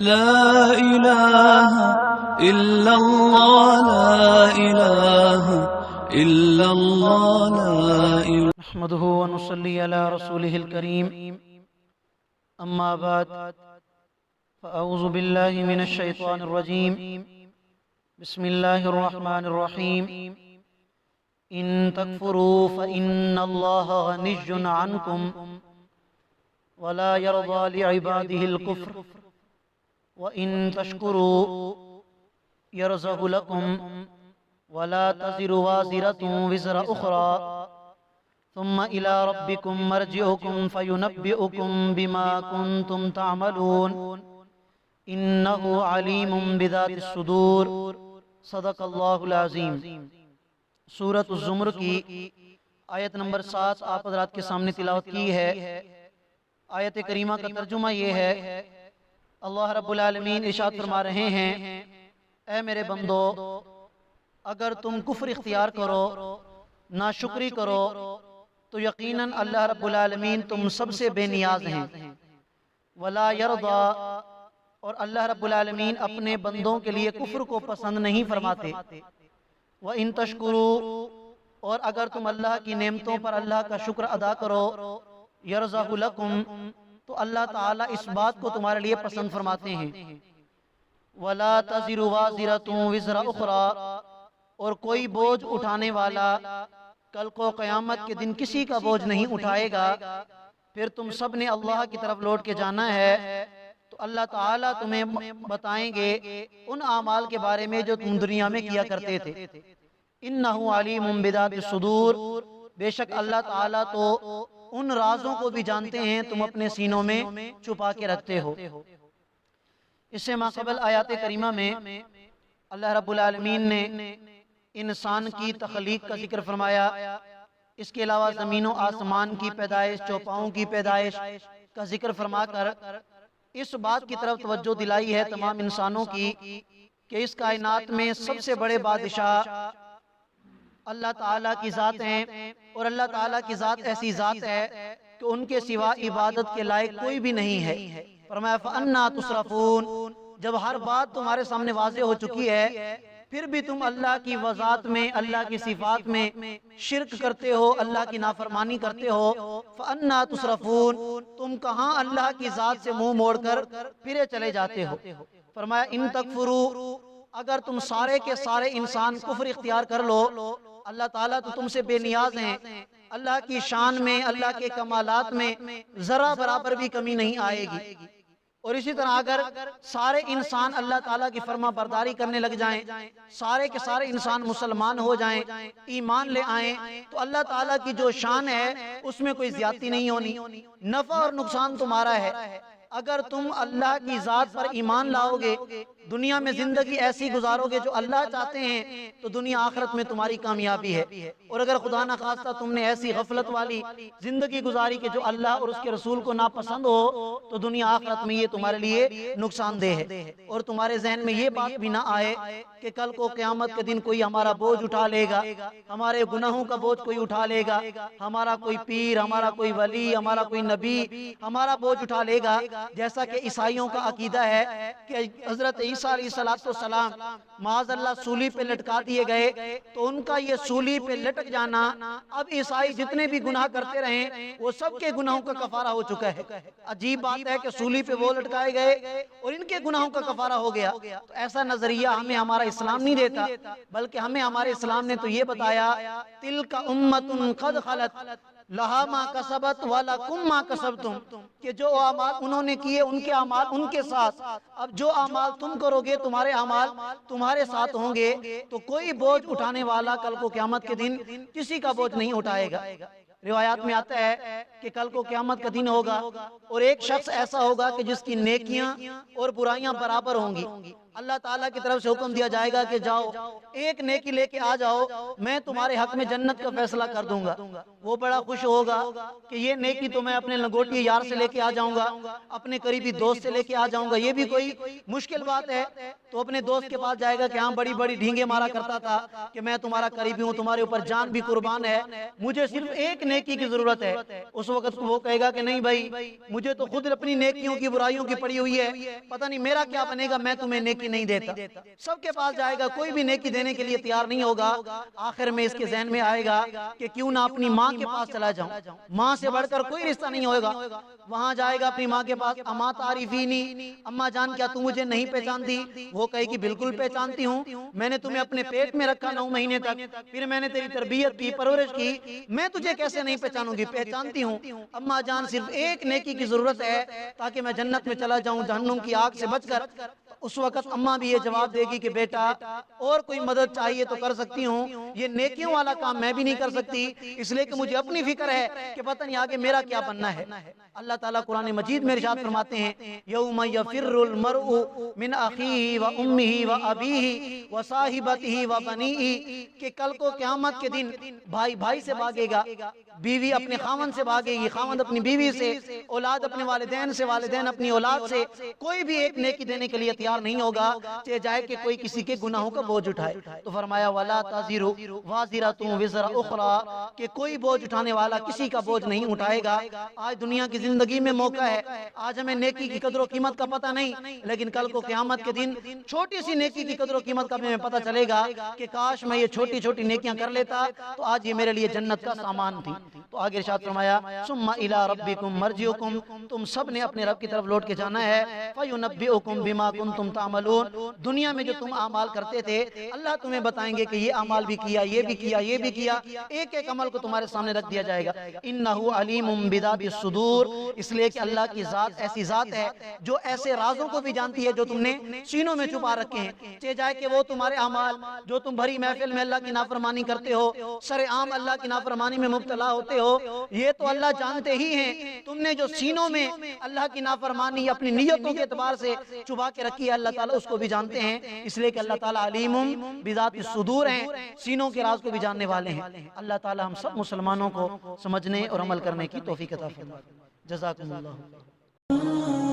لا إله إلا الله لا إله إلا الله لا إله. نحمده ونصلي على رسوله الكريم. أما بعد فأعوذ بالله من الشيطان الرجيم. بسم الله الرحمن الرحيم. إن تكفروا فإن الله غني عنكم ولا يرضى لعباده الكفر وإن تشكروا يرزق لكم ولا تزر وازرة وزر أخرى ثم إلى ربكم مرجعكم فينبئكم بما كنتم تعملون إنه عليم بذات الصدور. صدق اللہ العظیم. سورۃ الزمر کی آیت نمبر 7 آپ حضرات کے سامنے تلاوت کی ہے. آیت کریمہ کا ترجمہ یہ ہے، اللہ رب العالمین ارشاد فرما رہے ہیں، اے میرے بندو، اگر تم کفر اختیار کرو، ناشکری کرو، تو یقیناً اللہ رب العالمین تم سب سے بے نیاز ہیں. ولا یرضا، اور اللہ رب العالمین اپنے بندوں کے لیے کفر کو پسند نہیں فرماتے. وَإِن تَشْكُرُوا، اور اگر تم اللہ کی نعمتوں پر اللہ کا شکر ادا کرو، یرزق لکم، تو اللہ تعالیٰ اس بات کو تمہارے لیے پسند فرماتے ہیں. وَلَا تَزِرُ وَازِرَةٌ وِزْرَ أُخْرَى، اور کوئی بوجھ اٹھانے والا کل کو قیامت کے دن کسی کا بوجھ نہیں اٹھائے گا. پھر تم سب نے اللہ کی طرف لوٹ کے جانا ہے، تو اللہ تعالیٰ تمہیں بتائیں گے ان اعمال کے بارے میں جو تم دنیا میں کیا کرتے تھے. اِنَّهُ عَلِيمٌ بِذَاتِ الصُّدُورِ، بے شک اللہ تعالیٰ تو ان رازوں کو بھی جانتے ہیں تم اپنے سینوں میں چھپا کے رکھتے ہو. اس سے ماقبل آیات کریمہ میں اللہ رب العالمین نے انسان کی تخلیق کا ذکر فرمایا. اس کے علاوہ زمین و آسمان کی پیدائش، چوپاؤں کی پیدائش کا ذکر فرما کر اس بات کی طرف توجہ دلائی ہے تمام انسانوں کی کہ اس کائنات میں سب سے بڑے بادشاہ اللہ تعالیٰ کی ذات ہیں، اور اللہ تعالیٰ کی ذات ایسی ذات ہے کہ ان کے سوا عبادت کے لائق کوئی بھی نہیں ہے. فرمایا فَأَنَّا تُصْرَفُونَ، جب ہر بات تمہارے سامنے واضح ہو چکی ہے، پھر بھی تم اللہ کی وذات میں، اللہ کی صفات میں شرک کرتے ہو، اللہ کی نافرمانی کرتے ہو. فَأَنَّا تُصْرَفُونَ، تم کہاں اللہ کی ذات سے منہ موڑ کر پھرے چلے جاتے ہو. فرمایا ان تکفروا، اگر تم سارے کے سارے انسان کفر اختیار کر لو، اللہ تعالیٰ تو تم سے بے نیاز ہیں. اللہ کی شان میں، اللہ کے کمالات میں ذرا برابر بھی کمی نہیں آئے گی. اور اسی طرح اگر سارے انسان اللہ تعالیٰ کی فرما برداری کرنے لگ جائیں، سارے کے سارے انسان مسلمان ہو جائیں، ایمان لے آئیں، تو اللہ تعالیٰ کی جو شان ہے اس میں کوئی زیادتی نہیں ہونی. نفع اور نقصان تمہارا ہے. اگر تم اللہ کی ذات پر ایمان لاؤ گے، دنیا میں زندگی ایسی گزارو گے جو اللہ چاہتے ہیں، تو دنیا آخرت میں تمہاری کامیابی ہے. اور اگر خدا نہ خواستہ تم نے ایسی غفلت والی زندگی گزاری کہ جو اللہ اور اس کے رسول کو ناپسند ہو، تو دنیا آخرت میں یہ تمہارے لیے نقصان دہ ہے. اور تمہارے ذہن میں یہ بات بھی نہ آئے کہ کل کو قیامت کے دن کوئی ہمارا بوجھ اٹھا لے گا، ہمارے گناہوں کا بوجھ کوئی اٹھا لے گا، ہمارا کوئی پیر، ہمارا کوئی ولی، ہمارا کوئی نبی ہمارا بوجھ اٹھا لے گا. جیسا کہ عیسائیوں کا عقیدہ ہے کہ حضرت عیسیٰ علیہ السلام معاذ اللہ سولی پہ لٹکا دیے گئے، تو ان کا یہ سولی پہ لٹک جانا، اب عیسائی جتنے بھی گناہ کرتے رہیں وہ سب کے گناہوں کا کفارہ ہو چکا ہے. عجیب بات ہے کہ سولی پہ وہ لٹکائے گئے اور ان کے گناہوں کا کفارہ ہو گیا. تو ایسا نظریہ ہمیں ہمارا اسلام نہیں دیتا، بلکہ ہمیں ہمارے اسلام نے تو یہ بتایا، تِلْکَ أُمَّةٌ قَدْ خَلَتْ لہا ما کسبت وَلَکُم ما کسبتم، کہ جو اعمال انہوں نے کیے ان کے اعمال ان کے ساتھ، اب جو اعمال تم کرو گے تمہارے اعمال تمہارے ساتھ ہوں گے. تو کوئی بوجھ اٹھانے والا کل کو قیامت کے دن کسی کا بوجھ نہیں اٹھائے گا. روایات میں آتا ہے کہ کل کو قیامت کا دن ہوگا اور ایک شخص ایسا ہوگا کہ جس کی نیکیاں اور برائیاں برابر ہوں گی. اللہ تعالیٰ کی طرف سے حکم دیا جائے گا کہ جاؤ ایک نیکی لے کے آ جاؤ، میں تمہارے حق میں جنت کا فیصلہ کر دوں گا۔ وہ بڑا خوش ہوگا کہ یہ نیکی تو میں اپنے لنگوٹی یار سے لے کے آ جاؤں گا، اپنے قریبی دوست سے لے کے آ جاؤں گا، یہ بھی کوئی مشکل بات ہے؟ تو اپنے دوست کے پاس جائے گا کہ ہاں بڑی بڑی ڈھینگے مارا کرتا تھا کہ میں تمہارا قریبی ہوں، تمہارے اوپر جان بھی قربان ہے، مجھے صرف ایک نیکی کی ضرورت ہے۔ اس وقت وہ کہے گا کہ نہیں بھائی، مجھے تو خود اپنی نیکیوں کی برائیوں کی پڑی ہوئی ہے، پتہ نہیں میرا کیا بنے گا، میں تمہیں نیکی نہیں دیتا۔ سب کے پاس جائے گا، کوئی بھی نیکی دینے کے لیے تیار نہیں ہوگا۔ آخر میں اس کے ذہن میں آئے گا کہ کیوں نہ اپنی ماں کے پاس چلا جاؤں، ماں سے بڑھ کر کوئی رشتہ نہیں ہوگا۔ وہاں جائے گا اپنی ماں کے پاس، اما تعریفینی، اما جان کیا تم مجھے نہیں پہچانتی؟ وہ کہے گی بالکل پہچانتی ہوں، میں نے تمہیں اپنے پیٹ میں رکھا 9 مہینے تک، پھر میں نے تیری تربیت کی، پرورش کی، میں تجھے کیسے نہیں پہچانوں گی؟ پہچانتی ہوں اما جان، صرف ایک نیکی کی ضرورت ہے تاکہ میں جنت میں چلا جاؤں جہنم کی آگ سے بچ کر۔ اس وقت اماں بھی یہ جواب دے گی کہ بیٹا اور کوئی مدد چاہیے تو کر سکتی ہوں، یہ نیکیوں والا کام میں بھی نہیں کر سکتی، اس لیے کہ مجھے اپنی فکر ہے کہ پتہ نہیں آگے میرا کیا بننا ہے۔ اللہ تعالیٰ قرآن مجید میں ارشاد فرماتے ہیں یوم یفر المرء من اخیہ و امہ و ابیہ و صاحبتہ و بنیہ، کہ کل کو قیامت کے دن بھائی بھائی سے بھاگے گا، بیوی اپنے خاوند سے بھاگے گی، خاوند اپنی بیوی سے، اولاد اپنے والدین سے، والدین اپنی اولاد سے، کوئی بھی ایک نیکی دینے کے لیے تیار نہیں ہوگا چاہے جائے کہ کوئی کسی کے گناہوں کا بوجھ اٹھائے۔ تو فرمایا وَلَا تَزِرُ وَازِرَةٌ وِزْرَ أُخْرَىٰ، کہ کوئی بوجھ اٹھانے والا کسی کا بوجھ نہیں اٹھائے گا۔ آج دنیا کی زندگی میں موقع ہے، آج ہمیں نیکی کی قدر و قیمت کا پتہ نہیں، لیکن کل کو قیامت کے دن چھوٹی سی نیکی کی قدر و قیمت کا ہمیں پتہ چلے گا کہ کاش میں یہ چھوٹی چھوٹی نیکیاں کر لیتا تو آج یہ میرے لیے جنت کا سامان تھی۔ تو آگے ارشاد فرمایا ثم الی ربکم مرجعکم، تم سب نے اپنے رب کی طرف لوٹ کے جانا ہے، فینبئکم بما کنتم تعملون، دنیا میں جو تم اعمال کرتے تھے اللہ تمہیں بتائیں گے کہ یہ اعمال بھی کیا، یہ بھی کیا، یہ بھی کیا، ایک ایک عمل کو تمہارے سامنے رکھ دیا جائے گا۔ انہ علیم بذات الصدور، اس لیے کہ اللہ کی ذات ایسی ذات ہے جو ایسے رازوں کو بھی جانتی ہے جو تم نے سینوں میں چھپا رکھے ہیں، چاہے جائے کہ وہ تمہارے اعمال جو تم بھری محفل میں اللہ کی نافرمانی کرتے ہو، سر عام اللہ کی نافرمانی میں مبتلا ہوتے ہو، یہ تو اللہ جانتے ہی ہیں، تم نے جو سینوں میں اللہ کی نافرمانی اپنی نیتوں کے اعتبار سے چھپا کے رکھی ہے اللہ تعالیٰ اس کو بھی جانتے ہیں، اس لیے کہ اللہ تعالیٰ علیم بذات الصدور ہیں، سینوں کے راز کو بھی جاننے والے ہیں۔ اللہ تعالیٰ ہم سب مسلمانوں کو سمجھنے اور عمل کرنے کی توفیق عطا فرمائے۔ جزاکم اللہ۔